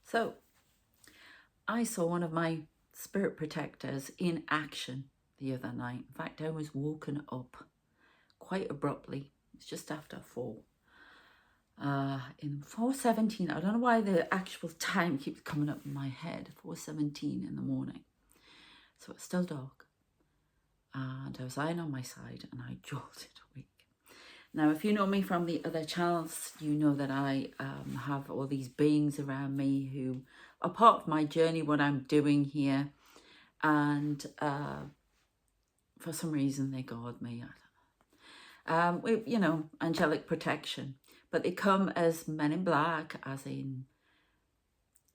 So I saw one of my spirit protectors in action the other night. In fact, I was woken up quite abruptly. It's just after 4. In 4:17, I don't know why the actual time keeps coming up in my head. 4:17 in the morning. So it's still dark. And I was lying on my side and I jolted awake. Now, if you know me from the other channels, you know that I have all these beings around me who are part of my journey, what I'm doing here. And for some reason, they guard me. With, you know, angelic protection. But they come as men in black, as in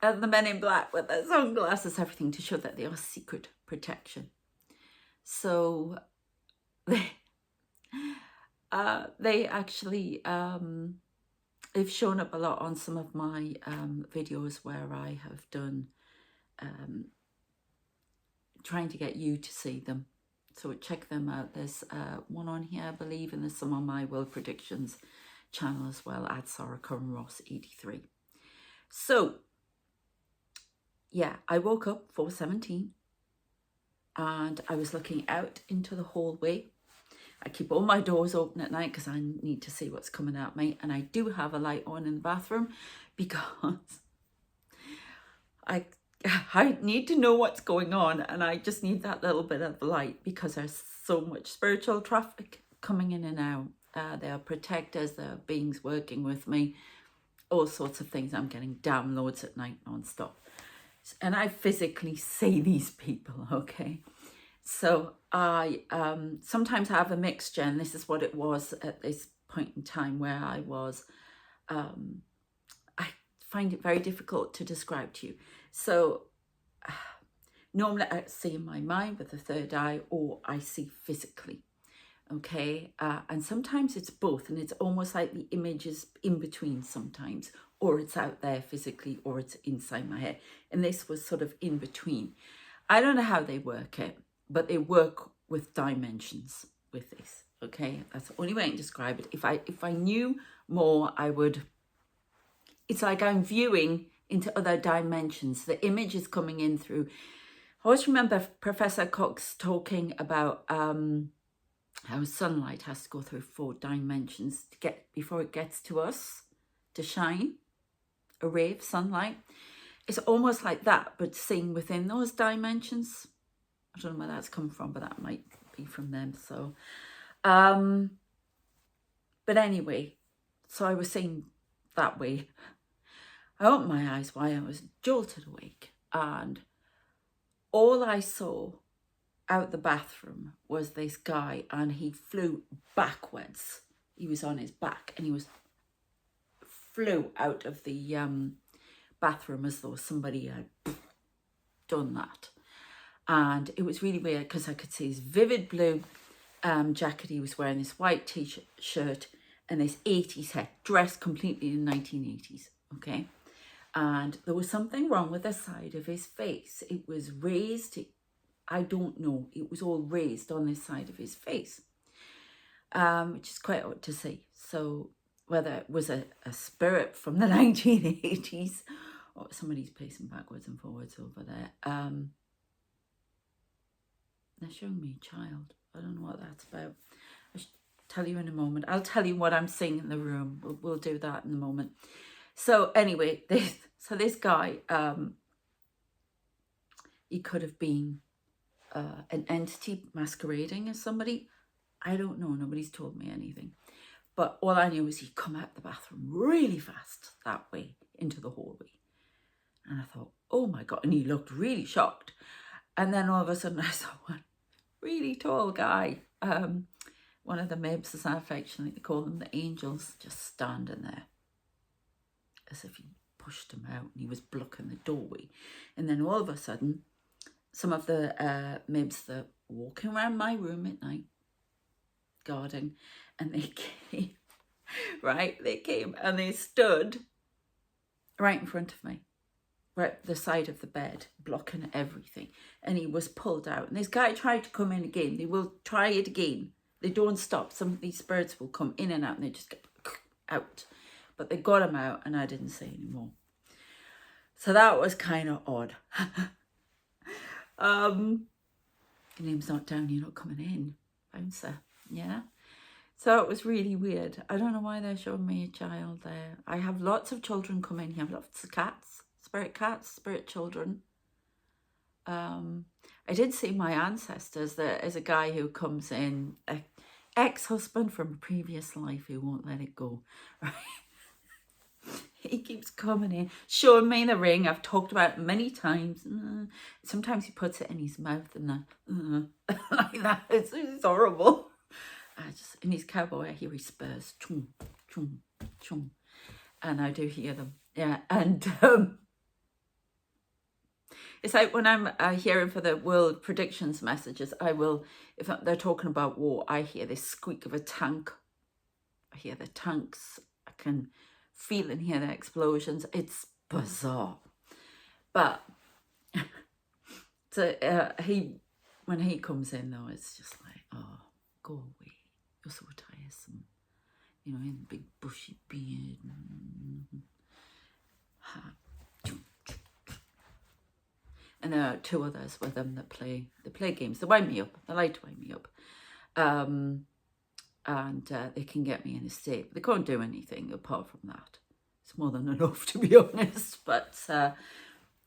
the men in black with their sunglasses, everything, to show that they are secret protection. So they actually, they've shown up a lot on some of my videos where I have done trying to get you to see them. So check them out. There's one on here, I believe, and there's some on my World Predictions channel as well, at Sarah Curran Ross 83. So yeah, I woke up 4:17 and I was looking out into the hallway. I keep all my doors open at night because I need to see what's coming at me, and I do have a light on in the bathroom because I need to know what's going on, and I just need that little bit of light because there's so much spiritual traffic coming in and out. There are protectors, there are beings working with me, all sorts of things. I'm getting downloads at night non-stop. And I physically see these people, okay? So I sometimes have a mixture, and this is what it was at this point in time where I was, I find it very difficult to describe to you. So normally I see in my mind with the third eye, or I see physically. Okay, and sometimes it's both, and it's almost like the image is in between sometimes, or it's out there physically, or it's inside my head. And this was sort of in between. I don't know how they work it, but they work with dimensions with this. Okay, that's the only way I can describe it. If I knew more, I would. It's like I'm viewing into other dimensions. The image is coming in through. I always remember Professor Cox talking about how sunlight has to go through 4 dimensions to get before it gets to us to shine. A ray of sunlight. It's almost like that, but seeing within those dimensions. I don't know where that's come from, but that might be from them. So, but anyway, so I was seeing that way. I opened my eyes wide. I was jolted awake, and all I saw out the bathroom was this guy, and he flew backwards. He was on his back, and he flew out of the bathroom as though somebody had done that. And it was really weird because I could see his vivid blue jacket. He was wearing this white t-shirt and this 80s hat, dressed completely in the 1980s, okay? And there was something wrong with the side of his face. It was raised. I don't know. It was all raised on this side of his face, which is quite odd to see. So whether it was a spirit from the 1980s or somebody's pacing backwards and forwards over there. They're showing me a child. I don't know what that's about. I'll tell you in a moment. I'll tell you what I'm seeing in the room. We'll do that in a moment. So anyway, this guy, he could have been an entity masquerading as somebody. I don't know. Nobody's told me anything. But all I knew was he'd come out the bathroom really fast that way into the hallway. And I thought, oh my God. And he looked really shocked. And then all of a sudden I saw one really tall guy. One of the Mibs, as I affectionately call them, the angels, just standing there. As if he pushed him out and he was blocking the doorway. And then all of a sudden, some of the Mibs that were walking around my room at night, guarding, and they came, right? They came and they stood right in front of me, right at the side of the bed, blocking everything. And he was pulled out. And this guy tried to come in again. They will try it again. They don't stop. Some of these spirits will come in and out and they just get out. But they got him out and I didn't say anymore. So that was kind of odd. Your name's not down, you're not coming in. Bouncer, yeah. So it was really weird. I don't know why they're showing me a child there. I have lots of children come in here. I have lots of cats, spirit children. I did see my ancestors. There is a guy who comes in, an ex-husband from a previous life who won't let it go. Right? He keeps coming in, showing me the ring. I've talked about it many times. Sometimes he puts it in his mouth and like that. It's horrible. In his cowboy, I hear his spurs. Chum, chum, chum. And I do hear them. Yeah. And it's like when I'm hearing for the world predictions messages, I will, if they're talking about war, I hear this squeak of a tank. I hear the tanks. I can feel and hear the explosions. It's bizarre. But so when he comes in though, it's just like, oh, go away. You're so tiresome. You know, in the big bushy beard. And there are two others with them that play games. They wind me up. They like to wind me up. And they can get me in a state. But they can't do anything apart from that. It's more than enough, to be honest. But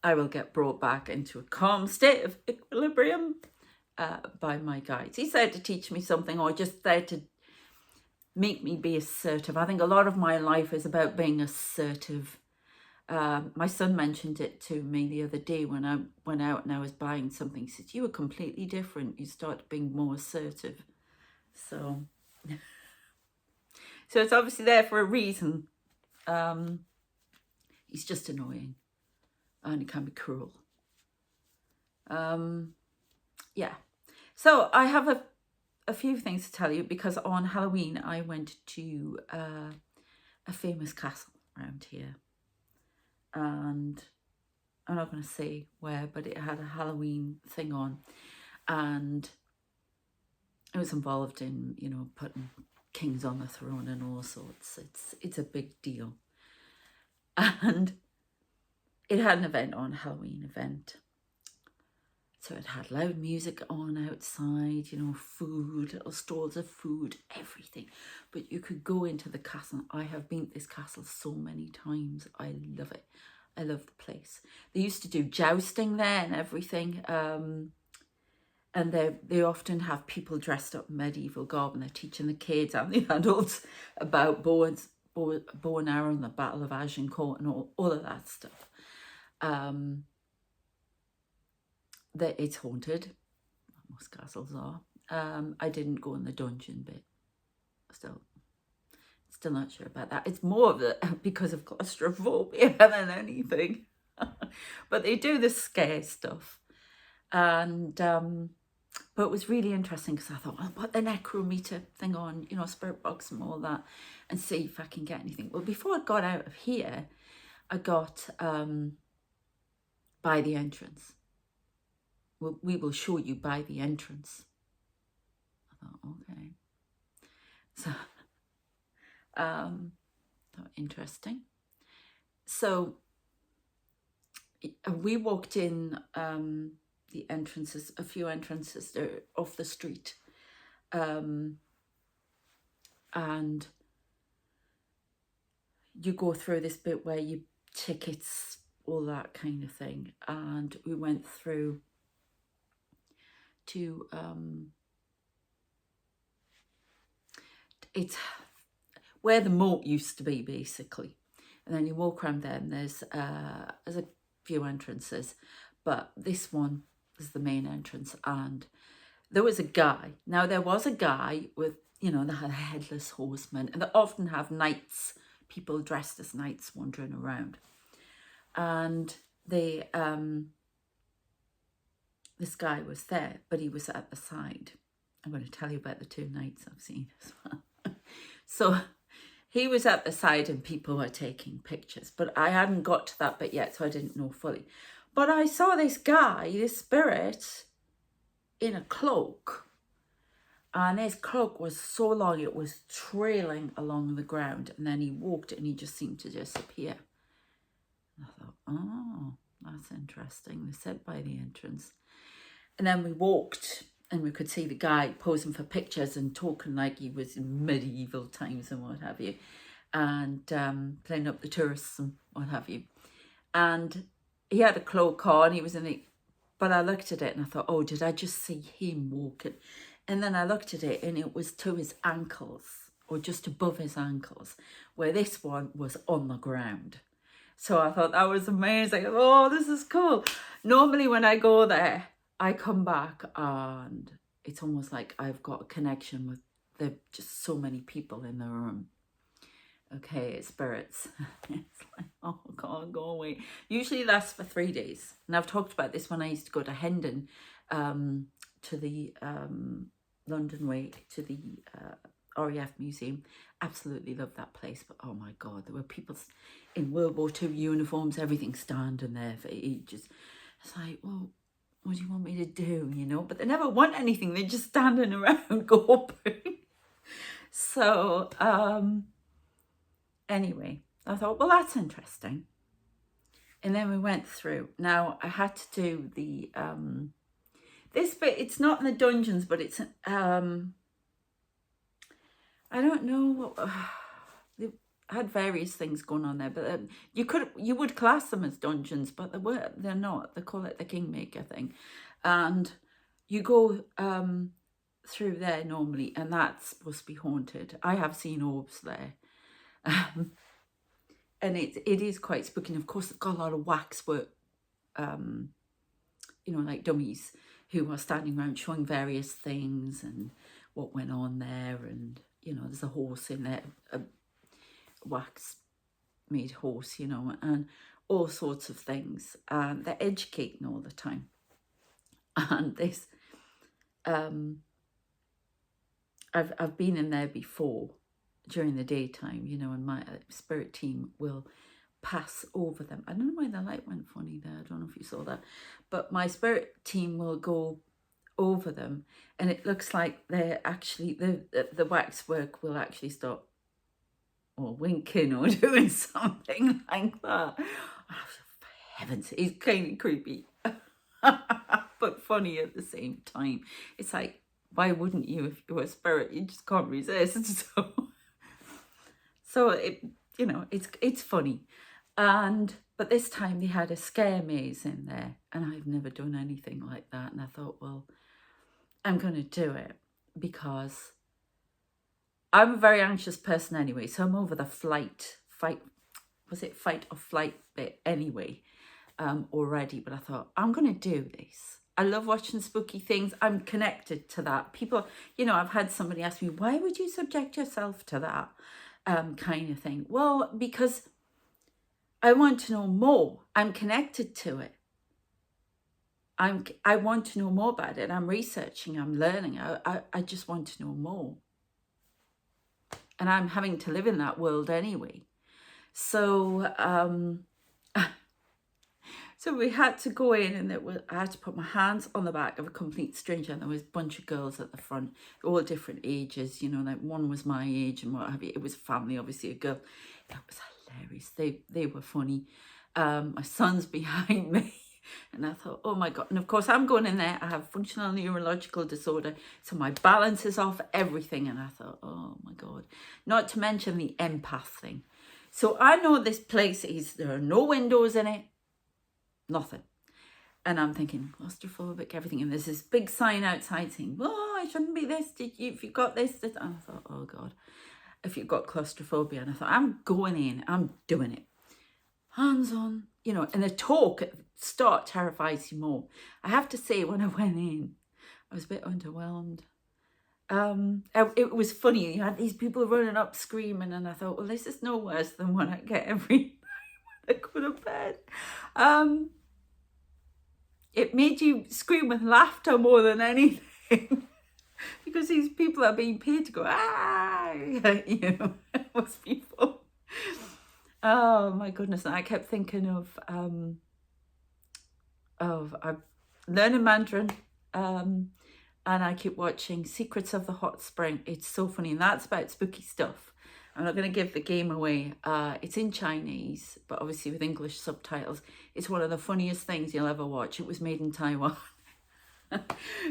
I will get brought back into a calm state of equilibrium by my guides. He's there to teach me something, or just there to make me be assertive. I think a lot of my life is about being assertive. My son mentioned it to me the other day when I went out and I was buying something. He said, you were completely different. You started being more assertive. So it's obviously there for a reason. He's just annoying and he can be cruel. Yeah. So I have a few things to tell you, because on Halloween I went to a famous castle around here. And I'm not going to say where, but it had a Halloween thing on. And it was involved in, you know, putting kings on the throne and all sorts. It's a big deal. And it had an event on, Halloween event. So it had loud music on outside, you know, food, little stalls of food, everything. But you could go into the castle. I have been to this castle so many times. I love it. I love the place. They used to do jousting there and everything. And they often have people dressed up in medieval garb, and they're teaching the kids and the adults about bow and arrow and the Battle of Agincourt and all of that stuff. That it's haunted. Most castles are. I didn't go in the dungeon bit. Still not sure about that. It's more of because of claustrophobia than anything. But they do the scare stuff. And but it was really interesting because I thought, I'll put the necrometer thing on, you know, spirit box and all that, and see if I can get anything. Well, before I got out of here, I got by the entrance. Well, we will show you by the entrance. I thought, okay. So, interesting. So, we walked in the entrances, a few entrances there off the street. And you go through this bit where you tickets, all that kind of thing. And we went through to it's where the moat used to be, basically. And then you walk around there and there's a few entrances, but this one is the main entrance. And there was a guy. Now there was a guy with, you know, the headless horseman, and they often have knights, people dressed as knights wandering around. And they this guy was there, but he was at the side. I'm going to tell you about the two knights I've seen as well. So he was at the side and people were taking pictures, but I hadn't got to that bit yet, so I didn't know fully. But I saw this guy, this spirit, in a cloak. And his cloak was so long, it was trailing along the ground. And then he walked and he just seemed to disappear. And I thought, oh, that's interesting. They said by the entrance. And then we walked and we could see the guy posing for pictures and talking like he was in medieval times and what have you. And playing up the tourists and what have you. And he had a cloak on, he was in it. But I looked at it and I thought, oh, did I just see him walking? And then I looked at it and it was to his ankles, or just above his ankles, where this one was on the ground. So I thought that was amazing. Oh, this is cool. Normally when I go there, I come back and it's almost like I've got a connection with just so many people in the room. Okay, spirits. It's like, oh God, go away. Usually lasts for 3 days. And I've talked about this when I used to go to Hendon, to the London Way, to the RAF Museum. Absolutely love that place. But oh my God, there were people in World War II uniforms, everything standing there for ages. It's like, well, what do you want me to do, you know? But they never want anything. They're just standing around gawping. So, anyway, I thought, well, that's interesting. And then we went through. Now, I had to do the, this bit, it's not in the dungeons, but it's, I don't know, they had various things going on there, but you would class them as dungeons, but they're not. They call it the Kingmaker thing. And you go through there normally, and that's supposed to be haunted. I have seen orbs there. And it is quite spooky. And of course, they've got a lot of waxwork, you know, like dummies who are standing around showing various things and what went on there. And, you know, there's a horse in there, a wax-made horse, you know, and all sorts of things. They're educating all the time. And this, I've been in there before, during the daytime, you know, and my spirit team will pass over them. I don't know why the light went funny there. I don't know if you saw that. But my spirit team will go over them and it looks like they're actually, the waxwork will actually stop or winking or doing something like that. Oh, for heaven's sake, it's kind of creepy. But funny at the same time. It's like, why wouldn't you if you're a spirit? You just can't resist. So it, you know, it's funny. But this time they had a scare maze in there and I've never done anything like that. And I thought, well, I'm going to do it because I'm a very anxious person anyway. So I'm over the fight or flight bit anyway, already. But I thought, I'm going to do this. I love watching spooky things. I'm connected to that. People, you know, I've had somebody ask me, why would you subject yourself to that? Kind of thing. Well, because I want to know more. I'm connected to it. I want to know more about it. I'm researching, I'm learning. I just want to know more. And I'm having to live in that world anyway. So so we had to go in and I had to put my hands on the back of a complete stranger, and there was a bunch of girls at the front, all different ages, you know, like one was my age and what have you. It was family, obviously, a girl. That was hilarious. They were funny. My son's behind me. And I thought, oh my God. And of course, I'm going in there. I have functional neurological disorder. So my balance is off, everything. And I thought, oh my God. Not to mention the empath thing. So I know this place there are no windows in it. Nothing. And I'm thinking, claustrophobic, everything. And there's this big sign outside saying, oh, I shouldn't be this. If you got this. And I thought, oh God, if you've got claustrophobia. And I thought, I'm going in. I'm doing it. Hands on. You know, and the talk at the start terrifies you more. I have to say, when I went in, I was a bit underwhelmed. It was funny. You had these people running up screaming, and I thought, well, this is no worse than what I get every night when I go to bed. It made you scream with laughter more than anything. Because these people are being paid to go, ah, you know, most people. Oh my goodness! And I kept thinking of learning Mandarin, and I keep watching Secrets of the Hot Spring. It's so funny, and that's about spooky stuff. I'm not going to give the game away. It's in Chinese, but obviously with English subtitles. It's one of the funniest things you'll ever watch. It was made in Taiwan.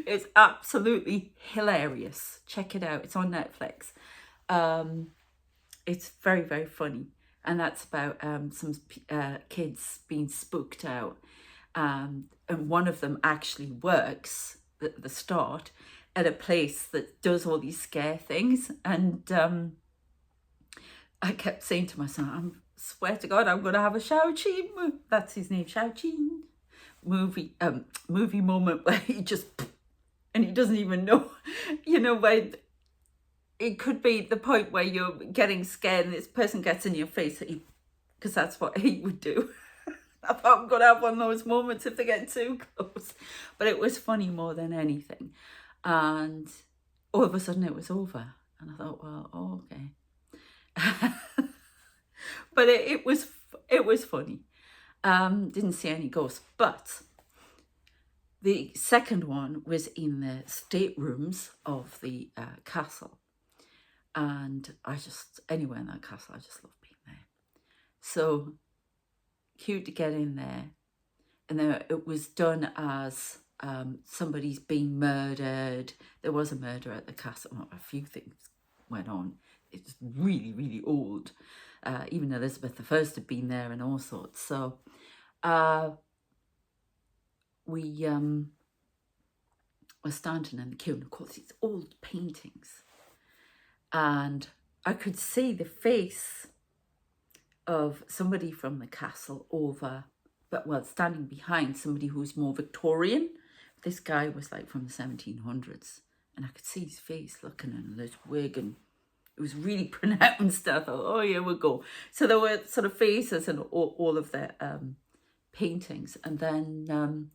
It's absolutely hilarious. Check it out. It's on Netflix. It's very, very funny. And that's about some kids being spooked out. And one of them actually works at the start at a place that does all these scare things. And I kept saying to myself, I swear to God, I'm going to have a Shao-Chi. That's his name, Shao-Chi. Movie moment where he just, and he doesn't even know, you know, where it could be the point where you're getting scared and this person gets in your face, because that's what he would do. I thought I'm going to have one of those moments if they get too close. But it was funny more than anything. And all of a sudden it was over. And I thought, well, oh, okay. But it was funny. Didn't see any ghosts. But the second one was in the staterooms of the castle. And anywhere in that castle, I just love being there. So cute to get in there. And then it was done as somebody's been murdered. There was a murder at the castle. Well, a few things went on. It's really, really old. Even Elizabeth I had been there and all sorts. So we were standing in the queue. And of course, it's old paintings. And I could see the face of somebody from the castle standing behind somebody who was more Victorian. This guy was like from the 1700s. And I could see his face looking in this wig, and it was really pronounced. I thought, oh, here we go. So there were sort of faces and all of their paintings. And then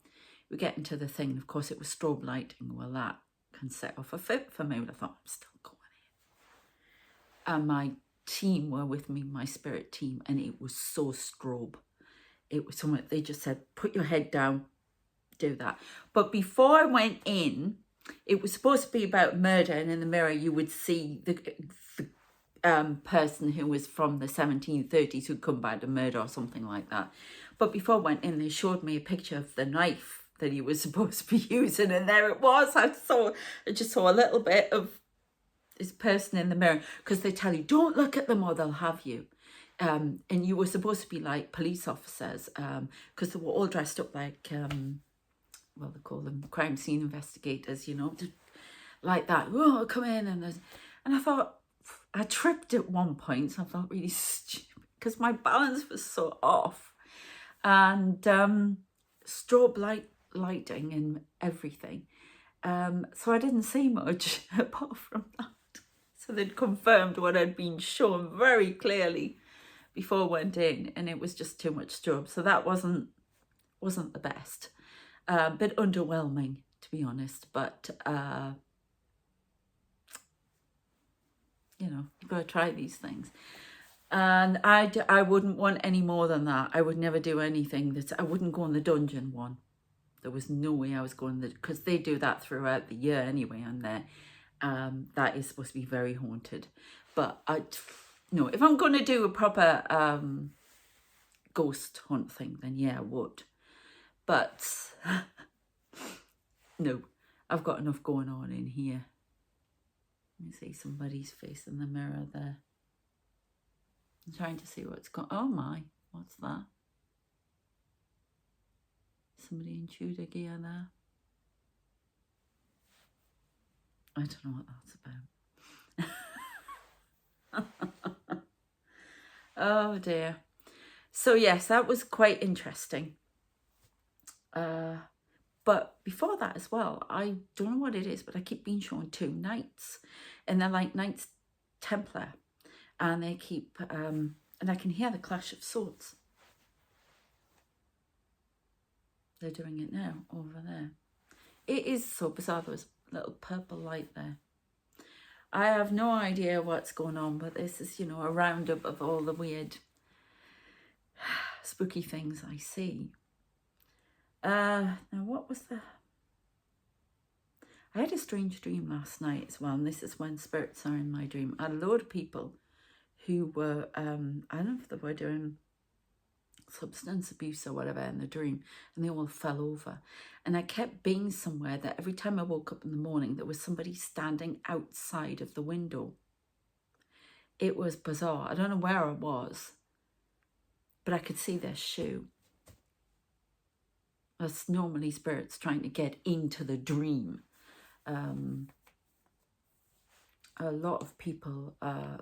we get into the thing. And of course, it was strobe lighting. Well, that can set off a fit for me. But I thought, I'm still going in. And my team were with me, my spirit team, and it was so strobe. It was someone, they just said, put your head down, do that. But before I went in, it was supposed to be about murder, and in the mirror you would see the person who was from the 1730s who'd come by to murder or something like that. But before I went in, they showed me a picture of the knife that he was supposed to be using, and there it was. I just saw a little bit of this person in the mirror, because they tell you, don't look at them or they'll have you. And you were supposed to be like police officers, because they were all dressed up like, well, they call them crime scene investigators, you know, like that. Oh, come in. And I thought, I tripped at one point, so I felt really stupid because my balance was so off. And strobe lighting and everything. So I didn't see much apart from that. So they'd confirmed what had been shown very clearly before I went in, and it was just too much strobe. So that wasn't the best. A bit underwhelming, to be honest. But, you know, you've got to try these things. And I wouldn't want any more than that. I would never do anything I wouldn't go on the dungeon one. There was no way I was going because they do that throughout the year anyway on there. That is supposed to be very haunted. But if I'm going to do a proper ghost hunt thing, then yeah, I would. But no, I've got enough going on in here. Let me see somebody's face in the mirror there. I'm trying to see what's going on. Oh my, what's that? Somebody in Tudor gear there. I don't know what that's about. Oh dear. So yes, that was quite interesting. But before that as well, I don't know what it is, but I keep being shown two knights, and they're like Knights Templar, and they keep and I can hear the clash of swords. They're doing it now over there. It is so bizarre. There's a little purple light there. I have no idea what's going on, but this is, you know, a roundup of all the weird, spooky things I see. Now, what was I had a strange dream last night as well, and this is when spirits are in my dream. I had a load of people who were, I don't know if they were doing substance abuse or whatever in the dream, and they all fell over. And I kept being somewhere that every time I woke up in the morning, there was somebody standing outside of the window. It was bizarre. I don't know where I was, but I could see their shoe. That's normally spirits trying to get into the dream. A lot of people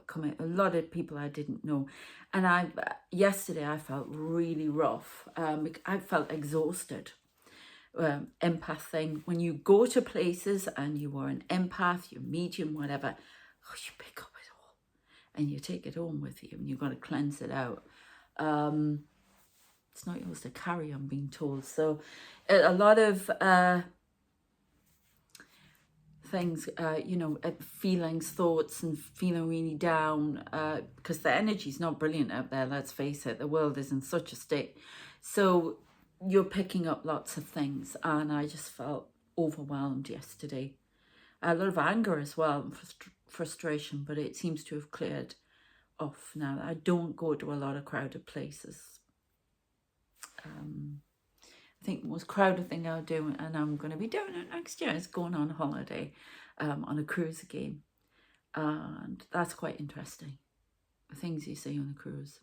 coming, a lot of people I didn't know. And yesterday I felt really rough. I felt exhausted. Empath thing. When you go to places and you are an empath, you're medium, whatever, you pick up it all and you take it home with you and you've got to cleanse it out. It's not yours to carry, I'm being told. So a lot of things, feelings, thoughts, and feeling really down, because the energy's not brilliant out there, let's face it. The world is in such a state. So you're picking up lots of things, and I just felt overwhelmed yesterday. A lot of anger as well, and frustration, but it seems to have cleared off now. I don't go to a lot of crowded places. I think the most crowded thing I'll do, and I'm going to be doing it next year, is going on holiday on a cruise again. And that's quite interesting. The things you see on a cruise.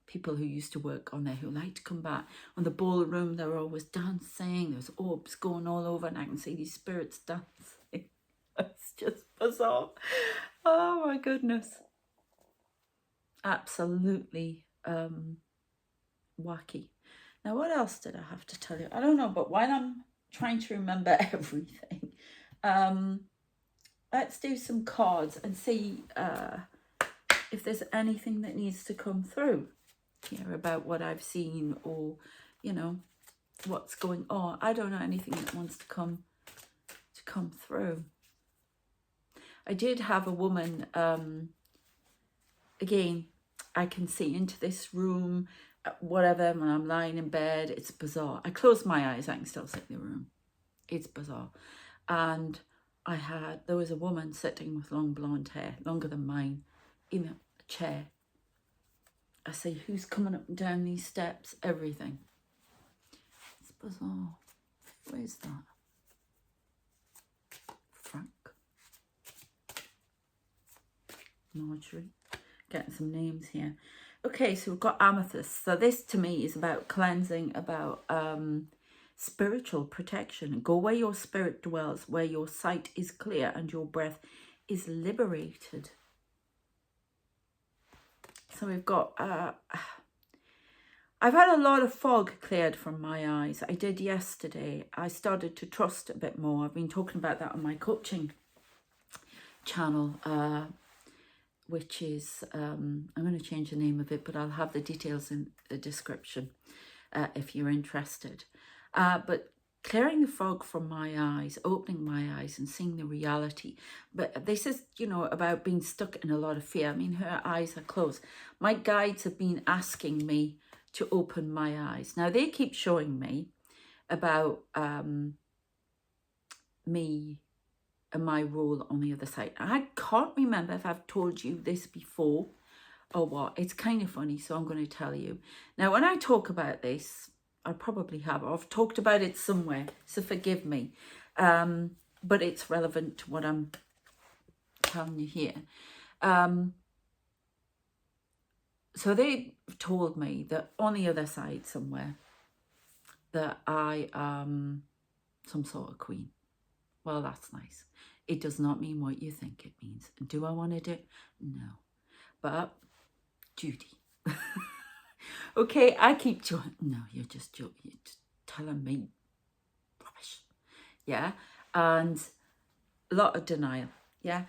People who used to work on there who like to come back. On the ballroom, they're always dancing. There's orbs going all over, and I can see these spirits dancing. It's just bizarre. Oh my goodness. Absolutely wacky. Now, what else did I have to tell you? I don't know, but while I'm trying to remember everything, let's do some cards and see if there's anything that needs to come through here about what I've seen, or, what's going on. I don't know anything that wants to come through. I did have a woman, again, I can see into this room, whatever, when I'm lying in bed. It's bizarre. I close my eyes, I can still see the room. It's bizarre. And there was a woman sitting with long blonde hair, longer than mine, in a chair. I say, who's coming up and down these steps? Everything. It's bizarre. Where's that? Frank. Marjorie. Getting some names here. Okay, so we've got amethyst. So this to me is about cleansing, about spiritual protection. Go where your spirit dwells, where your sight is clear and your breath is liberated. So we've got, I've had a lot of fog cleared from my eyes. I did yesterday. I started to trust a bit more. I've been talking about that on my coaching channel, which is, I'm going to change the name of it, but I'll have the details in the description if you're interested. But clearing the fog from my eyes, opening my eyes and seeing the reality. But this is, about being stuck in a lot of fear. I mean, her eyes are closed. My guides have been asking me to open my eyes. Now, they keep showing me about me and my role on the other side. I can't remember if I've told you this before or what. It's kind of funny, so I'm going to tell you. Now, when I talk about this, I probably have. I've talked about it somewhere, so forgive me. But it's relevant to what I'm telling you here. So they told me that on the other side somewhere, that I am some sort of queen. Well, that's nice. It does not mean what you think it means. Do I want to do it? No. But duty. Okay, I keep joking. No, you're just joking. You're just telling me rubbish. Yeah. And a lot of denial. Yeah.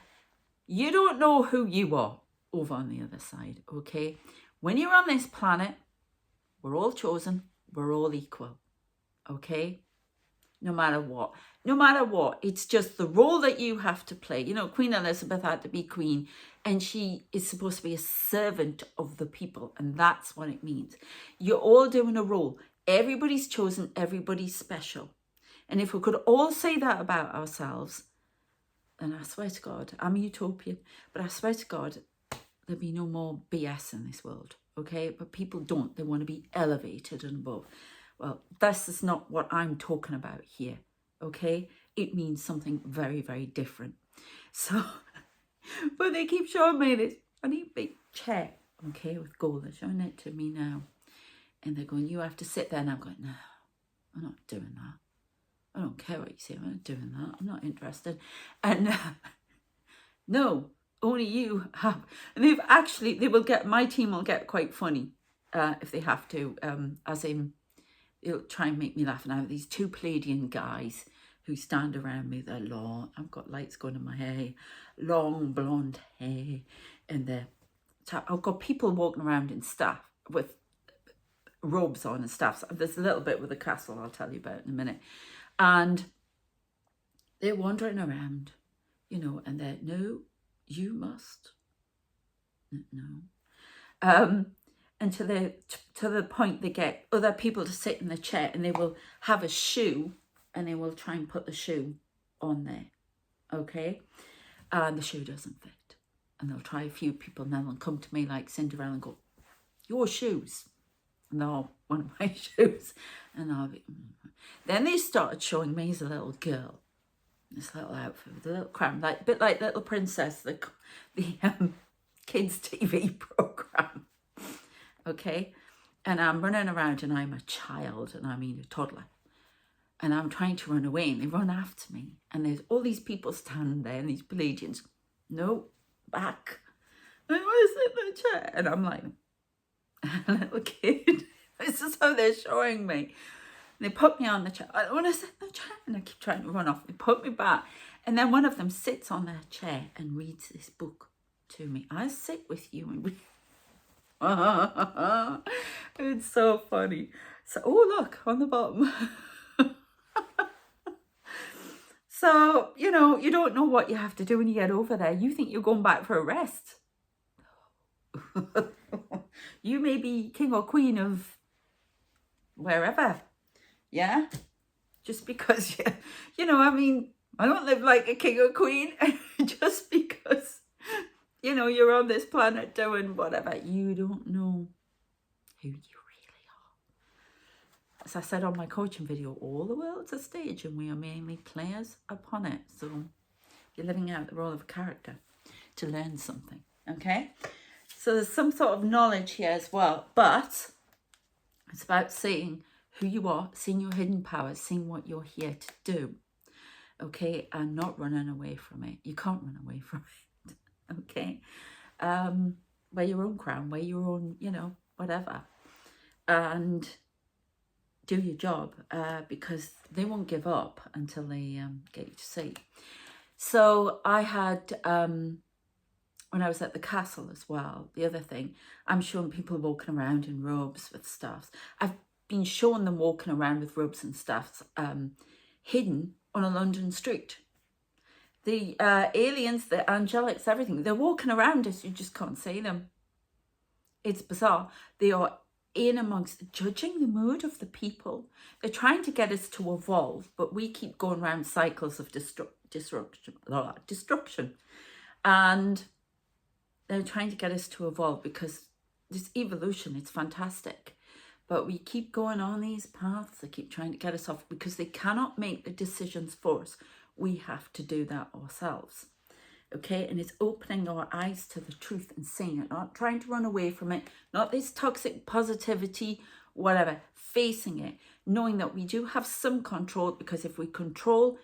You don't know who you are over on the other side. Okay. When you're on this planet, we're all chosen. We're all equal. Okay. No matter what. No matter what. It's just the role that you have to play. Queen Elizabeth had to be queen, and she is supposed to be a servant of the people, and that's what it means. You're all doing a role. Everybody's chosen. Everybody's special. And if we could all say that about ourselves, then I swear to God, I'm a utopian, but I swear to God, there'll be no more BS in this world, okay? But people don't. They want to be elevated and above. Well, this is not what I'm talking about here, okay? It means something very, very different. So, but they keep showing me this funny big chair, okay, with gold. They're showing it to me now. And they're going, you have to sit there. And I'm going, no, I'm not doing that. I don't care what you say. I'm not doing that. I'm not interested. And no, only you have. And they will get, my team will get quite funny if they have to, as in, they'll try and make me laugh. And I have these two Palladian guys who stand around me. They're long. I've got lights going in my hair, long blonde hair. And I've got people walking around in staff with robes on and stuff. So there's a little bit with the castle I'll tell you about in a minute. And they're wandering around, you know, and they're, no, you must. No. And to the point they get other people to sit in the chair and they will have a shoe and they will try and put the shoe on there. Okay? And the shoe doesn't fit. And they'll try a few people and then they'll come to me like Cinderella and go, your shoes. And they're one of my shoes. And I'll be, Then they started showing me as a little girl. This little outfit with a little crown, like a bit like Little Princess, the kids' TV program. Okay? And I'm running around and I'm a child, and I mean a toddler. And I'm trying to run away and they run after me. And there's all these people standing there and these Palladians. No, back. I want to sit in the chair. And I'm like, a little kid. This is how they're showing me. And they put me on the chair. I don't want to sit in the chair. And I keep trying to run off. They put me back. And then one of them sits on their chair and reads this book to me. I sit with you and read. It's so funny. So, oh, look, on the bottom. So, you know, you don't know what you have to do when you get over there. You think you're going back for a rest. You may be king or queen of wherever. Yeah? Just because, you know, I mean, I don't live like a king or queen. Just because, you know, you're on this planet doing whatever. You don't know who you really are. As I said on my coaching video, all the world's a stage and we are mainly players upon it. So you're living out the role of a character to learn something, okay? So there's some sort of knowledge here as well, but it's about seeing who you are, seeing your hidden powers, seeing what you're here to do, okay? And not running away from it. You can't run away from it, okay? Wear your own crown, wear your own, you know, whatever. And do your job because they won't give up until they get you to see. So I had, when I was at the castle as well, the other thing, I'm showing people walking around in robes with staffs. I've been showing them walking around with robes and staffs hidden on a London street. The aliens, the angelics, everything, they're walking around us, you just can't see them. It's bizarre. They are in amongst, judging the mood of the people. They're trying to get us to evolve, but we keep going around cycles of destruction. And they're trying to get us to evolve because this evolution, it's fantastic. But we keep going on these paths. They keep trying to get us off because they cannot make the decisions for us. We have to do that ourselves. Okay, and it's opening our eyes to the truth and seeing it, not trying to run away from it, not this toxic positivity, whatever, facing it, knowing that we do have some control, because if we control,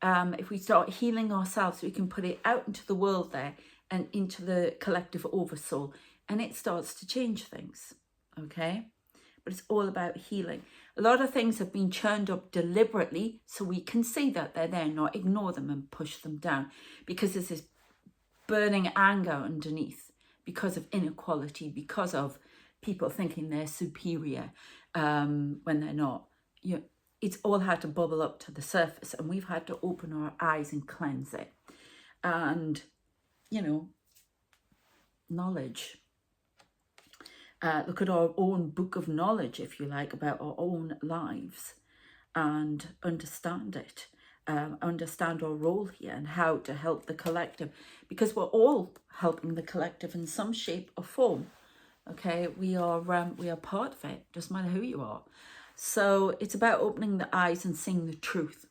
if we start healing ourselves, we can put it out into the world there and into the collective oversoul, and it starts to change things, okay? But it's all about healing. A lot of things have been churned up deliberately so we can see that they're there, not ignore them and push them down, because there's this burning anger underneath because of inequality, because of people thinking they're superior when they're not. You know, it's all had to bubble up to the surface, and we've had to open our eyes and cleanse it. And, you know, knowledge. Look at our own book of knowledge, if you like, about our own lives and understand it. understand our role here and how to help the collective, because we're all helping the collective in some shape or form. Okay, we are part of it, doesn't matter who you are. So it's about opening the eyes and seeing the truth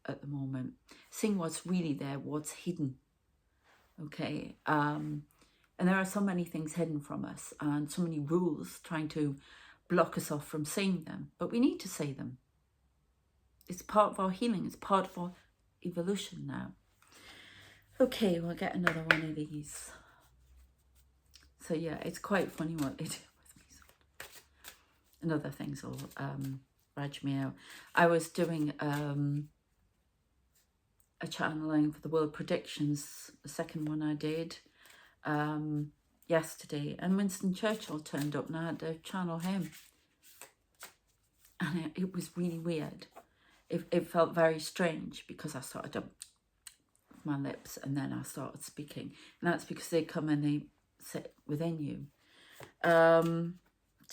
at the moment, seeing what's really there, what's hidden. Okay, and there are so many things hidden from us and so many rules trying to block us off from seeing them, but we need to see them. It's part of our healing, it's part of our evolution now. Okay, we'll get another one of these. So yeah, it's quite funny what they do with me. And other things will rag me out. I was doing a channeling for the World Predictions, the second one I did yesterday, and Winston Churchill turned up and I had to channel him. And it was really weird. It felt very strange because I started to my lips and then I started speaking. And that's because they come and they sit within you. To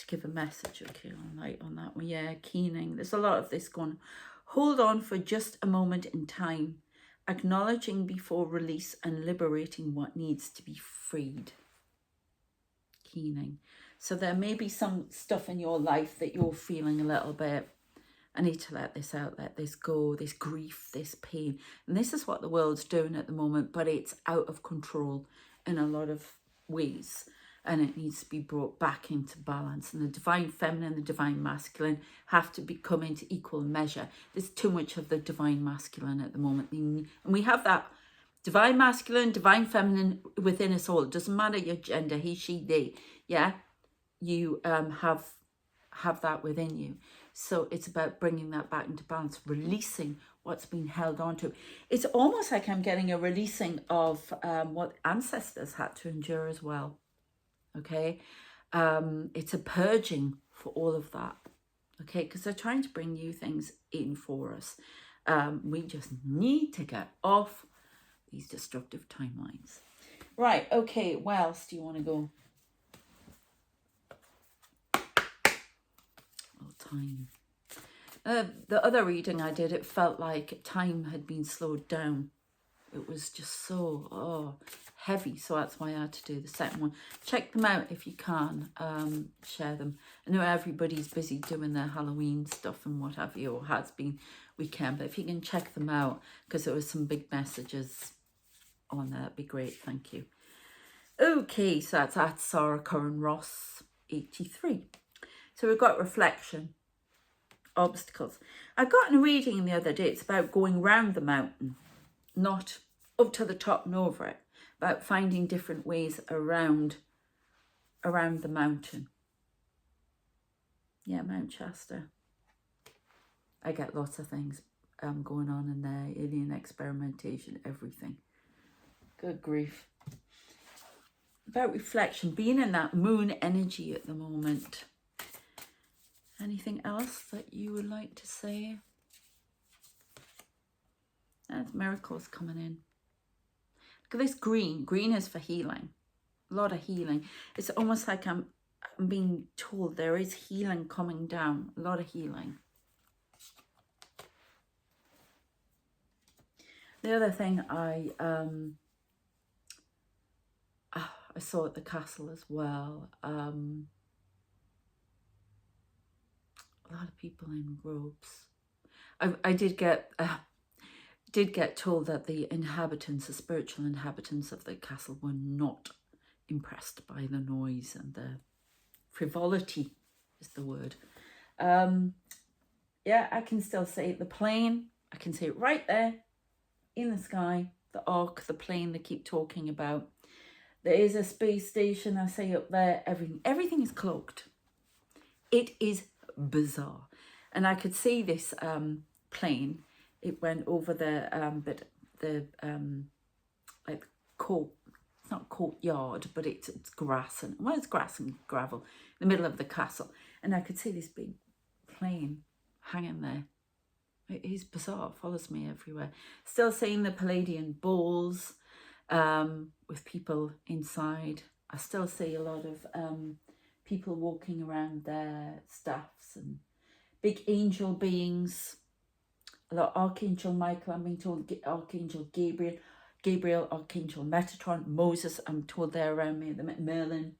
give a message, okay, on that one. Yeah, keening. There's a lot of this going. Hold on for just a moment in time, acknowledging before release and liberating what needs to be freed. Keening. So there may be some stuff in your life that you're feeling a little bit, I need to let this out, let this go, this grief, this pain. And this is what the world's doing at the moment, but it's out of control in a lot of ways. And it needs to be brought back into balance. And the divine feminine, the divine masculine have to come into equal measure. There's too much of the divine masculine at the moment. And we have that divine masculine, divine feminine within us all. It doesn't matter your gender, he, she, they. Yeah, you have that within you. So it's about bringing that back into balance, releasing what's been held on to. It's almost like I'm getting a releasing of what ancestors had to endure as well. Okay, it's a purging for all of that. Okay, because they're trying to bring new things in for us. We just need to get off these destructive timelines. Right, okay, where else do you want to go? Time. The other reading I did, it felt like time had been slowed down. It was just so heavy, so that's why I had to do the second one. Check them out if you can. Share them. I know everybody's busy doing their Halloween stuff and what have you, or has been weekend, but if you can check them out, because there was some big messages on there, that'd be great. Thank you. Okay, so that's at Sarah Curran Ross 83. So we've got reflection, obstacles. I got in a reading the other day, it's about going round the mountain, not up to the top and over it, about finding different ways around the mountain. Yeah, Mount Shasta. I get lots of things going on in there, alien experimentation, everything. Good grief. About reflection, being in that moon energy at the moment. Anything else that you would like to say? There's miracles coming in. Look at this green. Green is for healing. A lot of healing. It's almost like I'm being told there is healing coming down. A lot of healing. The other thing I saw at the castle as well. A lot of people in robes. I did get told that the inhabitants, the spiritual inhabitants of the castle, were not impressed by the noise and the frivolity is the word. Yeah, I can still see the plane. I can see it right there in the sky. The arc, the plane they keep talking about. There is a space station, I say, up there. Everything is cloaked. It is bizarre. And I could see this plane. It went over like court. It's not courtyard, but it's grass and it's grass and gravel in the middle of the castle. And I could see this big plane hanging there. It is bizarre. It follows me everywhere. Still seeing the Palladian balls with people inside. I still see a lot of people walking around their staffs and big angel beings. A lot of Archangel Michael, I'm being told, Archangel Gabriel, Archangel Metatron, Moses, I'm told they're around me, Merlin.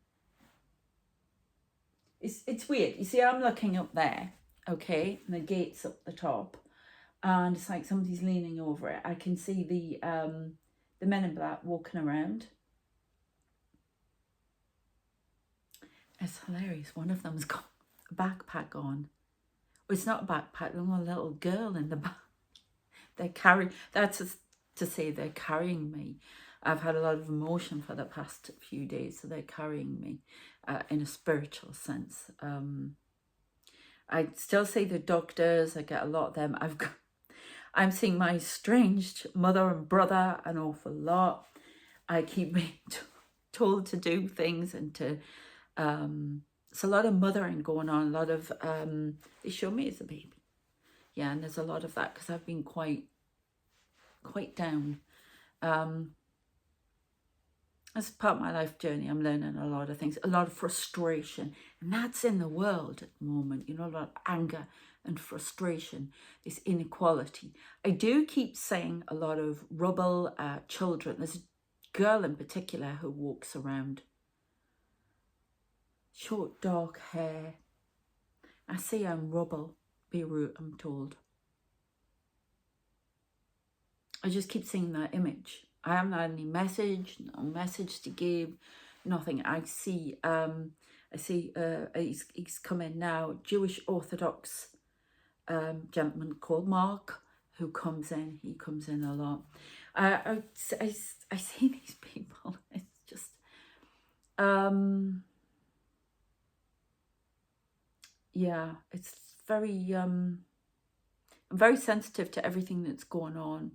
It's weird. You see, I'm looking up there, okay, and the gate's up the top, and it's like somebody's leaning over it. I can see the men in black walking around. It's hilarious. One of them's got a backpack on. Well, it's not a backpack. There's a little girl in the back. They're carrying. That's to say they're carrying me. I've had a lot of emotion for the past few days, so they're carrying me in a spiritual sense. I still see the doctors. I get a lot of them. I'm seeing my estranged mother and brother an awful lot. I keep being told to do things and to. It's a lot of mothering going on. A lot of they show me as a baby. Yeah, and there's a lot of that because I've been quite down. As part of my life journey, I'm learning a lot of things, a lot of frustration, and that's in the world at the moment, you know, a lot of anger and frustration, this inequality. I do keep saying a lot of rubble children. There's a girl in particular who walks around, short dark hair. I see her in rubble, Beirut, I'm told. I just keep seeing that image. I haven't had any message, no message to give, nothing. I see he's come in now, Jewish Orthodox gentleman called Mark, who comes in. He comes in a lot. I see these people. It's just yeah, it's very I'm very sensitive to everything that's going on.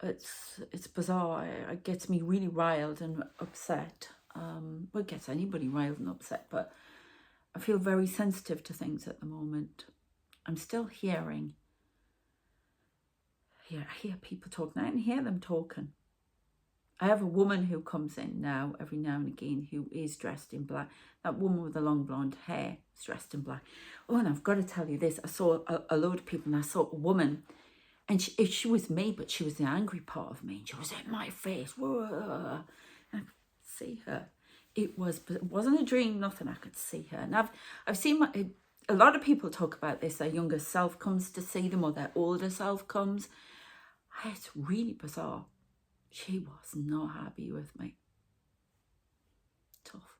It's bizarre. It gets me really riled and upset. Well, it gets anybody riled and upset, but I feel very sensitive to things at the moment. I'm still hearing. Yeah, I hear people talking. I can hear them talking. I have a woman who comes in now, every now and again, who is dressed in black. That woman with the long blonde hair is dressed in black. Oh, and I've got to tell you this. I saw a load of people, and I saw a woman. And she was me, but she was the angry part of me. And she was in my face. Whoa. And I could see her. It wasn't a dream, nothing. I could see her. And I've seen a lot of people talk about this. Their younger self comes to see them, or their older self comes. It's really bizarre. She was not happy with me. Tough.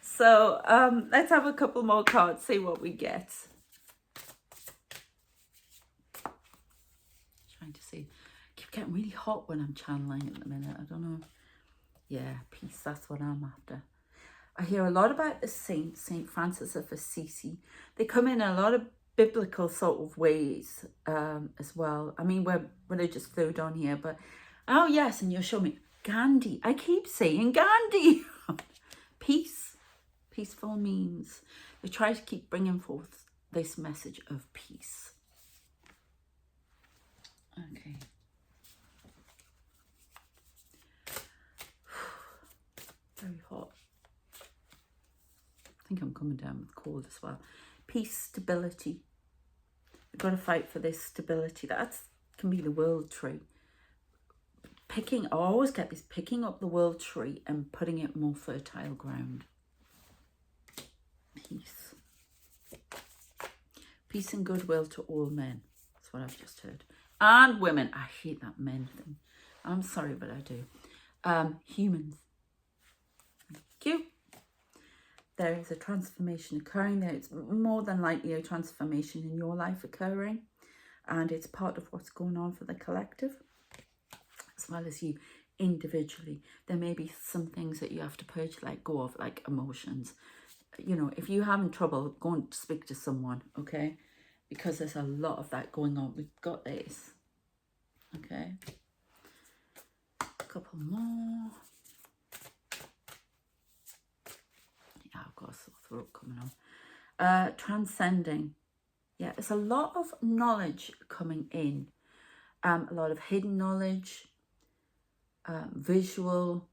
So let's have a couple more cards, see what we get. Trying to see. I keep getting really hot when I'm channeling at the minute. I don't know. Yeah, peace, that's what I'm after. I hear a lot about the saints, St. Francis of Assisi. They come in a lot of biblical sort of ways as well. I mean, we're religious fluid on here, but oh yes, and you'll show me Gandhi. I keep saying Gandhi. Peace, peaceful means. They try to keep bringing forth this message of peace. Okay. Very hot. I think I'm coming down with cold as well. Peace, stability. We've got to fight for this stability. That can be the world tree. I always get this, picking up the world tree and putting it more fertile ground. Peace. Peace and goodwill to all men. That's what I've just heard. And women. I hate that men thing. I'm sorry, but I do. Humans. Thank you. There is a transformation occurring there. It's more than likely a transformation in your life occurring. And it's part of what's going on for the collective, as well as you individually. There may be some things that you have to purge, let go of, like emotions. You know, if you're having trouble, go and speak to someone, okay? Because there's a lot of that going on. We've got this, okay? A couple more. Yeah, I've got a sore throat coming on. Transcending. Yeah, there's a lot of knowledge coming in. A lot of hidden knowledge, visual,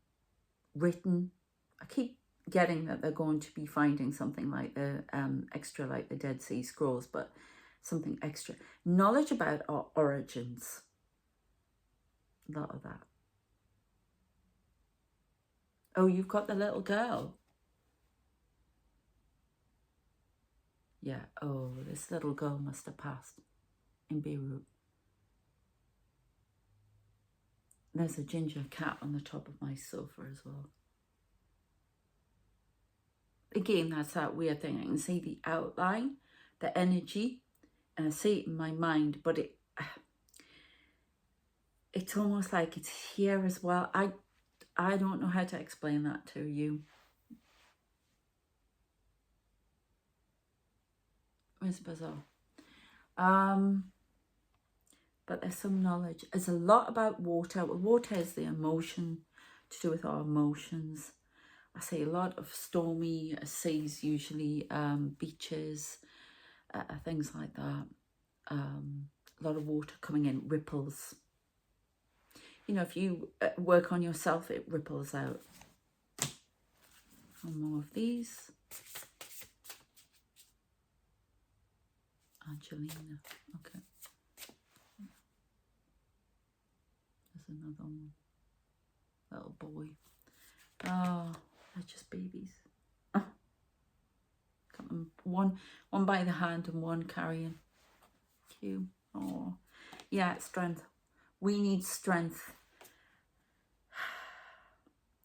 written. I keep getting that they're going to be finding something like the extra, like the Dead Sea Scrolls, but something extra. Knowledge about our origins. A lot of that. Oh, you've got the little girl. Yeah, oh, this little girl must have passed in Beirut. There's a ginger cat on the top of my sofa as well. Again, that's that weird thing. I can see the outline, the energy, and I see it in my mind, but it's almost like it's here as well. I don't know how to explain that to you. It's bizarre. But there's some knowledge. There's a lot about water. Well, water is the emotion, to do with our emotions. I see a lot of stormy seas, usually beaches, things like that. A lot of water coming in, ripples. You know, if you work on yourself, it ripples out. Some more of these. Angelina, okay. There's another one. Little boy. Oh, they're just babies. Oh. Got them one by the hand and one carrying. Cute. Oh, yeah, strength. We need strength.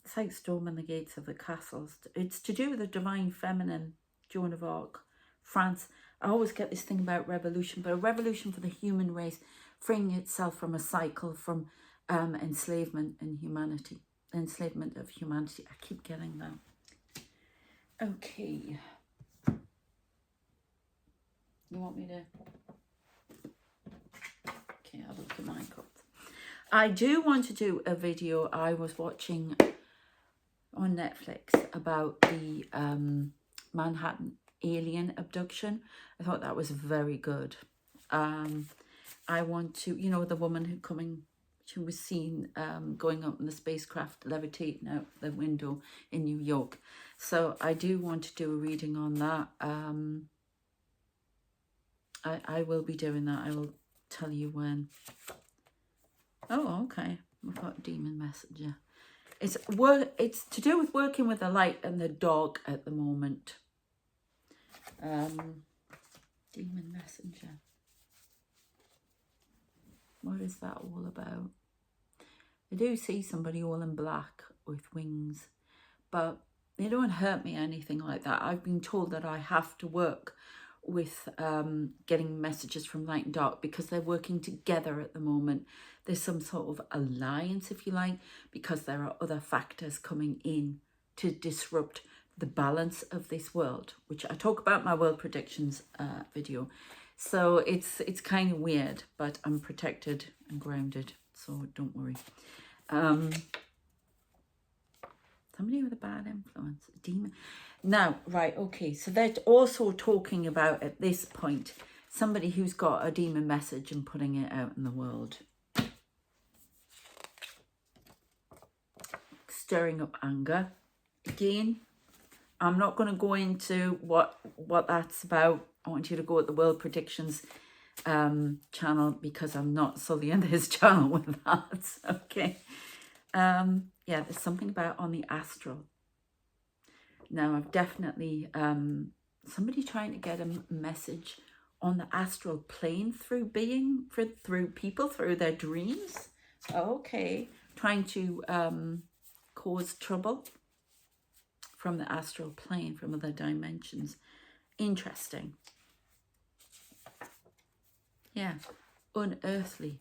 It's like storming the gates of the castles. It's to do with the divine feminine, Joan of Arc, France. I always get this thing about revolution, but a revolution for the human race, freeing itself from a cycle from enslavement and humanity. Enslavement of humanity. I keep getting that. Okay. You want me to? Okay, I'll look at my cards. I do want to do a video I was watching on Netflix about the Manhattan alien abduction. I thought that was very good. I want to, you know, the woman who was seen going up in the spacecraft, levitating out the window in New York. So I do want to do a reading on that. I will be doing that. I will tell you when. Oh, okay. We've got Demon Messenger. It's to do with working with the light and the dog at the moment. Demon Messenger. What is that all about? I do see somebody all in black with wings, but they don't hurt me or anything like that. I've been told that I have to work with getting messages from light and dark because they're working together at the moment. There's some sort of alliance, if you like, because there are other factors coming in to disrupt the balance of this world, which I talk about in my world predictions video. So it's kind of weird, but I'm protected and grounded, so don't worry. Somebody with a bad influence, a demon. Now, right, okay, so they're also talking about, at this point, somebody who's got a demon message and putting it out in the world. Stirring up anger. Again, I'm not going to go into what that's about. I want you to go at the World Predictions channel because I'm not solely in this channel with that. Okay. Yeah, there's something about on the astral. Now, I've definitely somebody trying to get a message on the astral plane through through people, through their dreams. Okay, trying to cause trouble from the astral plane, from other dimensions. Interesting. Yeah, unearthly.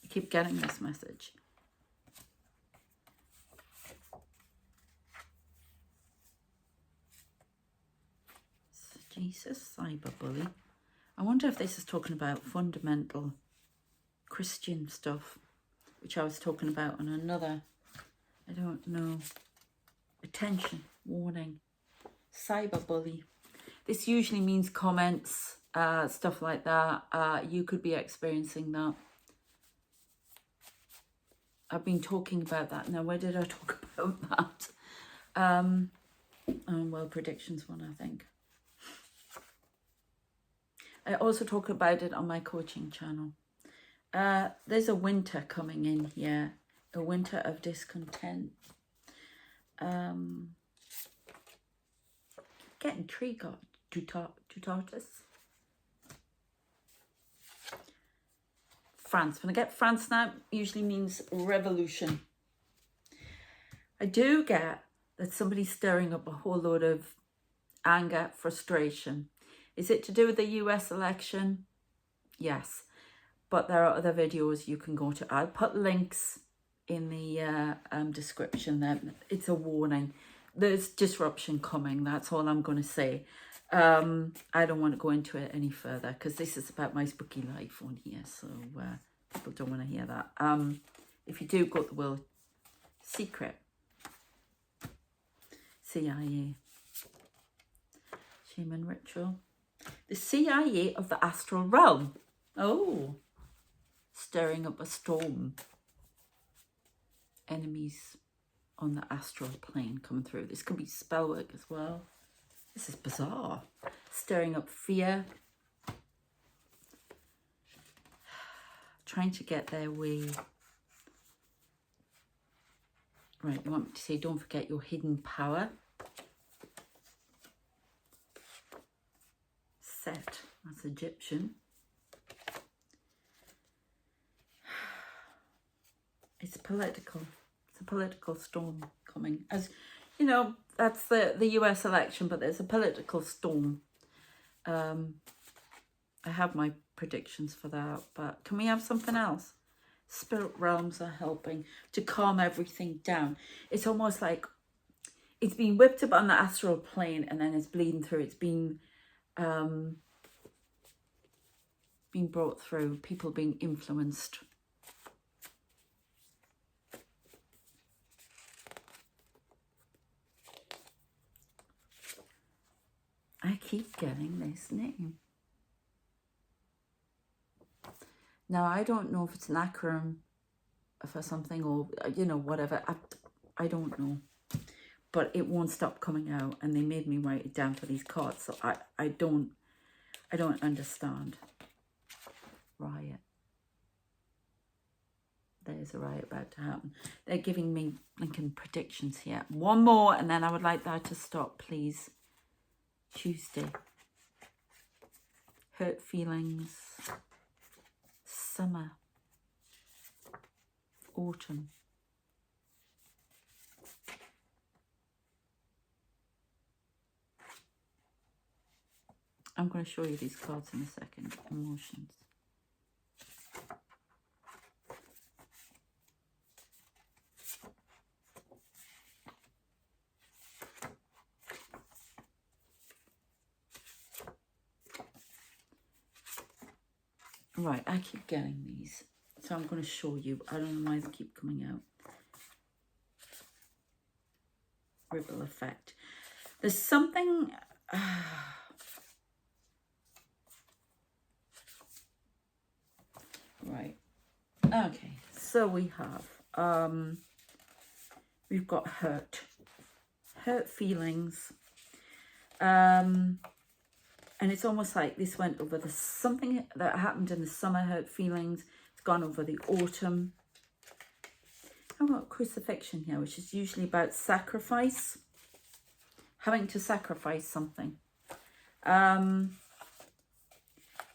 I keep getting this message. Jesus, cyberbully. I wonder if this is talking about fundamental Christian stuff, which I was talking about on another, I don't know. Attention, warning, cyberbully. This usually means comments, stuff like that. You could be experiencing that. I've been talking about that. Now, where did I talk about that? Well, predictions one, I think. I also talk about it on my coaching channel. There's a winter coming in here, a winter of discontent. Getting triggered to tortoise. France. When I get France now, usually means revolution. I do get that somebody's stirring up a whole load of anger, frustration. Is it to do with the US election? Yes. But there are other videos you can go to. I'll put links in the description there. It's a warning. There's disruption coming. That's all I'm going to say. I don't want to go into it any further because this is about my spooky life on here. So people don't want to hear that. If you do go to the World Secret, CIA, Shaman Ritual, the CIA of the Astral Realm. Oh, stirring up a storm. Enemies on the astral plane coming through. This could be spell work as well. This is bizarre. Stirring up fear. Trying to get their way. Right, you want me to say don't forget your hidden power. Set, that's Egyptian. It's political. It's a political storm coming. As you know, that's the US election, but there's a political storm. I have my predictions for that, but can we have something else? Spirit realms are helping to calm everything down. It's almost like it's been whipped up on the astral plane and then it's bleeding through. It's been brought through, people being influenced. I keep getting this name. Now, I don't know if it's an acronym for something or, you know, whatever. I don't know. But it won't stop coming out. And they made me write it down for these cards. So I don't understand. Riot. There's a riot about to happen. They're giving me Lincoln predictions here. One more and then I would like that to stop, please. Tuesday. Hurt feelings. Summer. Autumn. I'm going to show you these cards in a second. Emotions. Right, I keep getting these. So I'm going to show you. I don't know why they keep coming out. Ripple effect. There's something... Right. Okay. So we have... we've got hurt. Hurt feelings. And it's almost like this went over the something that happened in the summer, hurt feelings. It's gone over the autumn. I've got crucifixion here, which is usually about sacrifice. Having to sacrifice something.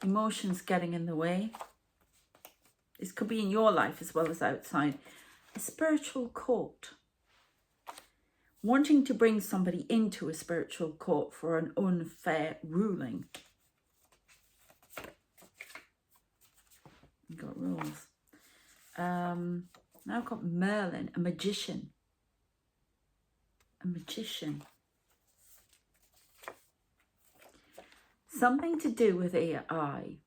Emotions getting in the way. This could be in your life as well as outside. A spiritual court. Wanting to bring somebody into a spiritual court for an unfair ruling. You've got rules. Now I've got Merlin, a magician. A magician. Something to do with AI.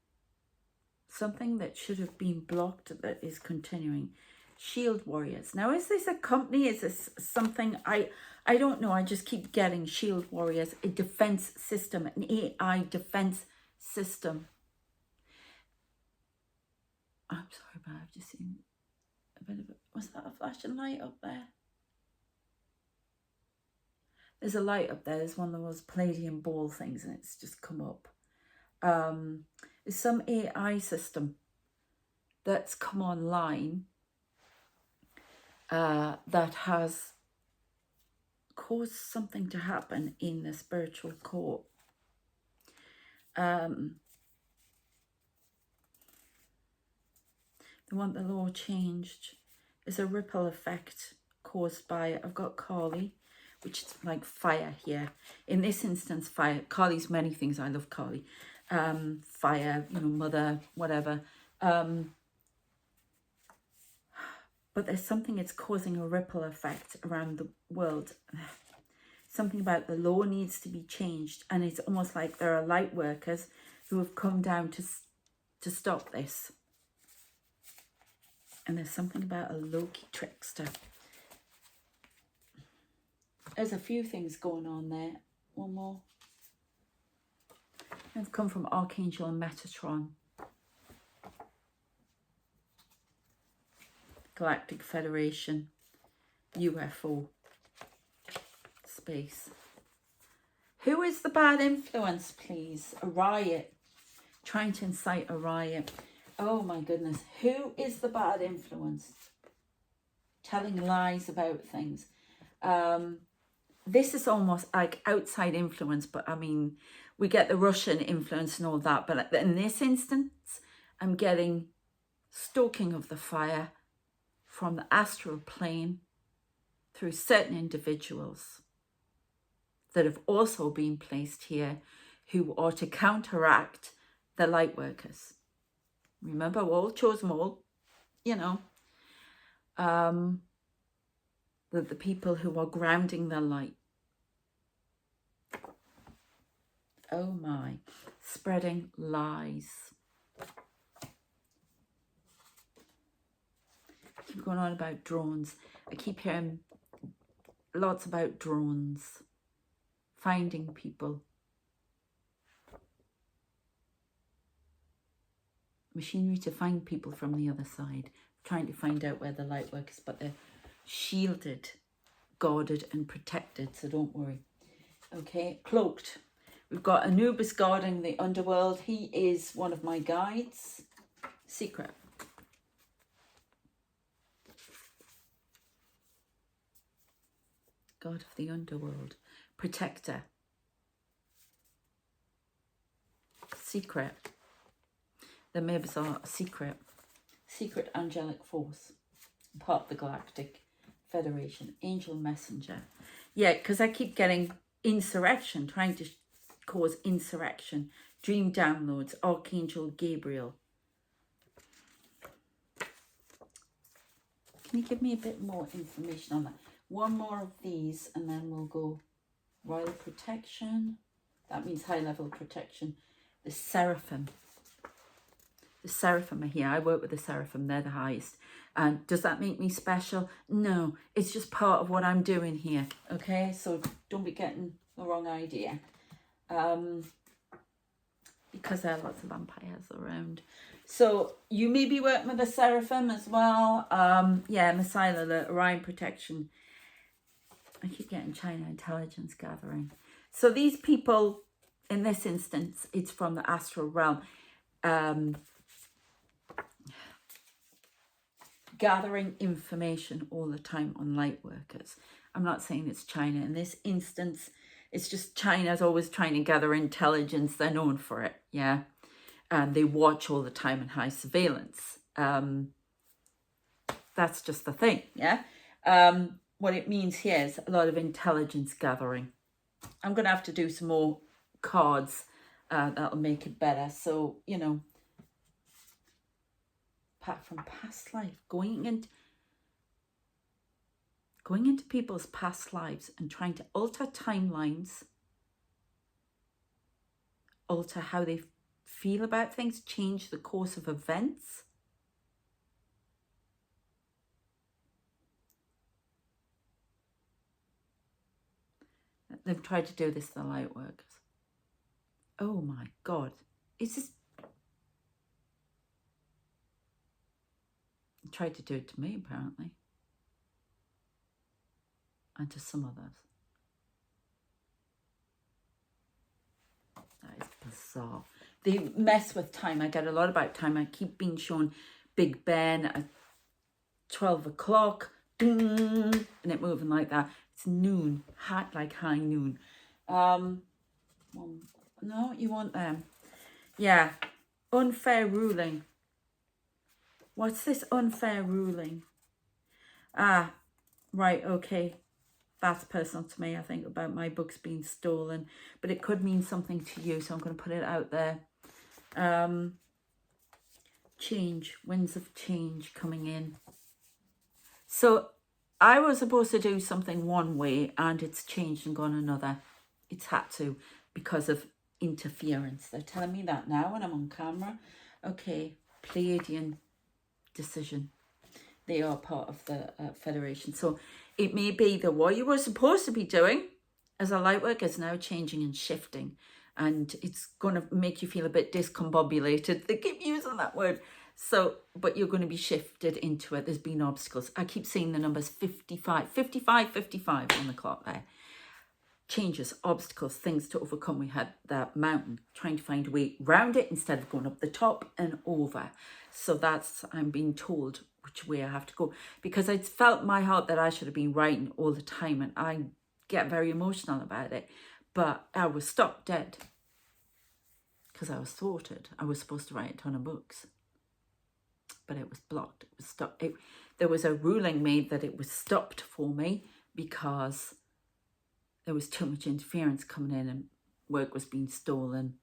Something that should have been blocked that is continuing. Shield warriors. Now, is this a company? Is this something? I don't know. I just keep getting shield warriors, a defense system, an AI defense system. I'm sorry, but I've just seen a bit of it. Was that a flashing light up there? There's a light up there. There's one of those palladium ball things and it's just come up. There's some AI system that's come online that has caused something to happen in the spiritual court. They want the law changed. It's a ripple effect caused by, I've got Kali, which is like fire here. In this instance, fire. Kali's many things. I love Kali. Fire, you know, mother, whatever. But there's something, it's causing a ripple effect around the world. Something about the law needs to be changed. And it's almost like there are light workers who have come down to stop this. And there's something about a Loki trickster. There's a few things going on there. One more. It's come from Archangel and Metatron. Galactic Federation. UFO. Space. Who is the bad influence, please? A riot. Trying to incite a riot. Oh my goodness. Who is the bad influence? Telling lies about things. This is almost like outside influence, but I mean, we get the Russian influence and all that. But in this instance, I'm getting stoking of the fire from the astral plane through certain individuals that have also been placed here who are to counteract the light workers. Remember, we're all chosen, all, you know, the people who are grounding the light. Oh my, spreading lies. I keep going on about drones. I keep hearing lots about drones, finding people. Machinery to find people from the other side, trying to find out where the light workers, but they're shielded, guarded and protected, so don't worry. Okay, cloaked. We've got Anubis guarding the underworld. He is one of my guides. Secret. God of the underworld. Protector. Secret. The Mibs are secret. Secret angelic force. Part of the Galactic Federation. Angel messenger. Yeah, because I keep getting insurrection, trying to cause insurrection. Dream downloads. Archangel Gabriel. Can you give me a bit more information on that? One more of these and then we'll go royal protection. That means high level protection. The seraphim. The seraphim are here. I work with the seraphim. They're the highest. And does that make me special? No. It's just part of what I'm doing here. Okay? So don't be getting the wrong idea. Because there are lots of vampires around. So you may be working with the seraphim as well. Yeah, Messiah alert, Orion protection. I keep getting China intelligence gathering. So these people, in this instance, it's from the astral realm. Gathering information all the time on light workers. I'm not saying it's China. In this instance, it's just China's always trying to gather intelligence. They're known for it, yeah. And they watch all the time in high surveillance. That's just the thing, yeah. What it means here is a lot of intelligence gathering. I'm going to have to do some more cards that'll make it better. So, you know, apart from past life, going into people's past lives and trying to alter timelines, alter how they feel about things, change the course of events. They've tried to do this to the light workers. Oh my God. It's just... They tried to do it to me, apparently. And to some others. That is bizarre. they mess with time. I get a lot about time. I keep being shown Big Ben at 12 o'clock, and it moving like that. It's noon, like high noon. No, you want them. Yeah, unfair ruling. What's this unfair ruling? Ah, right, okay. That's personal to me, I think, about my books being stolen. But it could mean something to you, so I'm going to put it out there. Change, winds of change coming in. So I was supposed to do something one way and it's changed and gone another. It's had to because of interference. They're telling me that now when I'm on camera. Okay, Pleiadian decision. They are part of the Federation. So it may be that what you were supposed to be doing as a light worker is now changing and shifting. And it's going to make you feel a bit discombobulated. They keep using that word. So, but you're going to be shifted into it. There's been obstacles. I keep seeing the numbers 55 on the clock there. Changes, obstacles, things to overcome. We had that mountain, trying to find a way round it instead of going up the top and over. So that's, I'm being told which way I have to go. Because it's felt in my heart that I should have been writing all the time. And I get very emotional about it. But I was stopped dead. Because I was thwarted. I was supposed to write a ton of books. But it was blocked. It was stopped. There was a ruling made that it was stopped for me because there was too much interference coming in and work was being stolen,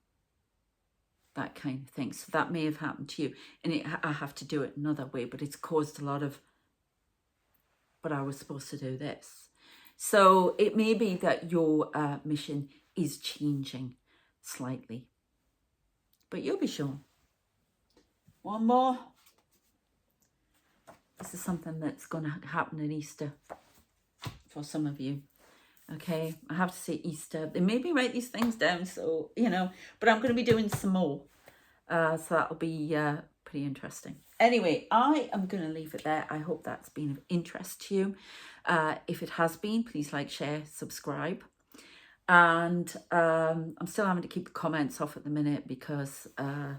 that kind of thing. So that may have happened to you. And I have to do it another way, but it's caused a lot of, but I was supposed to do this. So it may be that your mission is changing slightly, but you'll be sure. One more. This is something that's going to happen at Easter for some of you. Okay, I have to say Easter. They made me write these things down, so, you know, but I'm going to be doing some more. So that'll be pretty interesting. Anyway, I am going to leave it there. I hope that's been of interest to you. If it has been, please like, share, subscribe. And I'm still having to keep the comments off at the minute because I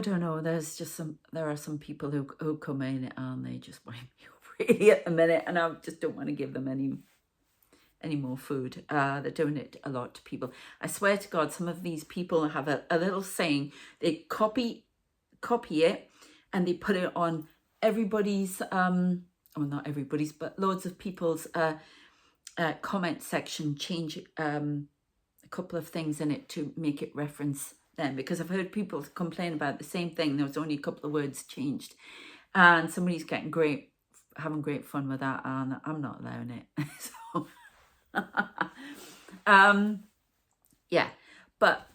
don't know. There are some people who come in and they just wind me up really at the minute, and I just don't want to give them any more food. They're doing it a lot to people. I swear to God, some of these people have a little saying. They copy it and they put it on everybody's well, not everybody's, but loads of people's comment section. Change a couple of things in it to make it reference them, because I've heard people complain about the same thing. There was only a couple of words changed, and somebody's having great fun with that, and I'm not allowing it. So yeah, but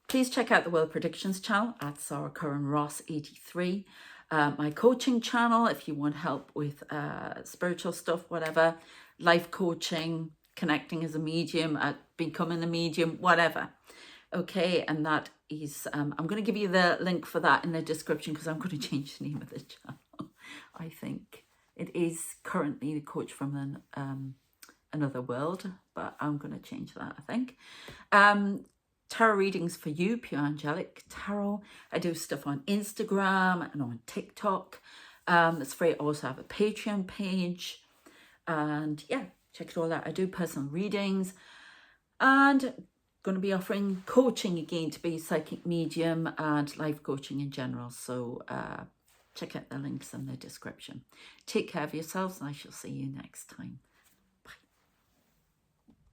please check out the World Predictions channel at Sarah Curran Ross 83. My coaching channel if you want help with spiritual stuff, whatever, life coaching, connecting as a medium, becoming a medium, whatever. Okay, and that is, I'm going to give you the link for that in the description, because I'm going to change the name of the channel. I think it is currently the Coach from Another World, but I'm going to change that, I think. Tarot readings for you, Pure Angelic Tarot. I do stuff on Instagram and on TikTok. It's free. I also have a Patreon page. And yeah, check it all out. I do personal readings and going to be offering coaching again to be a psychic medium and life coaching in general. So check out the links in the description. Take care of yourselves and I shall see you next time.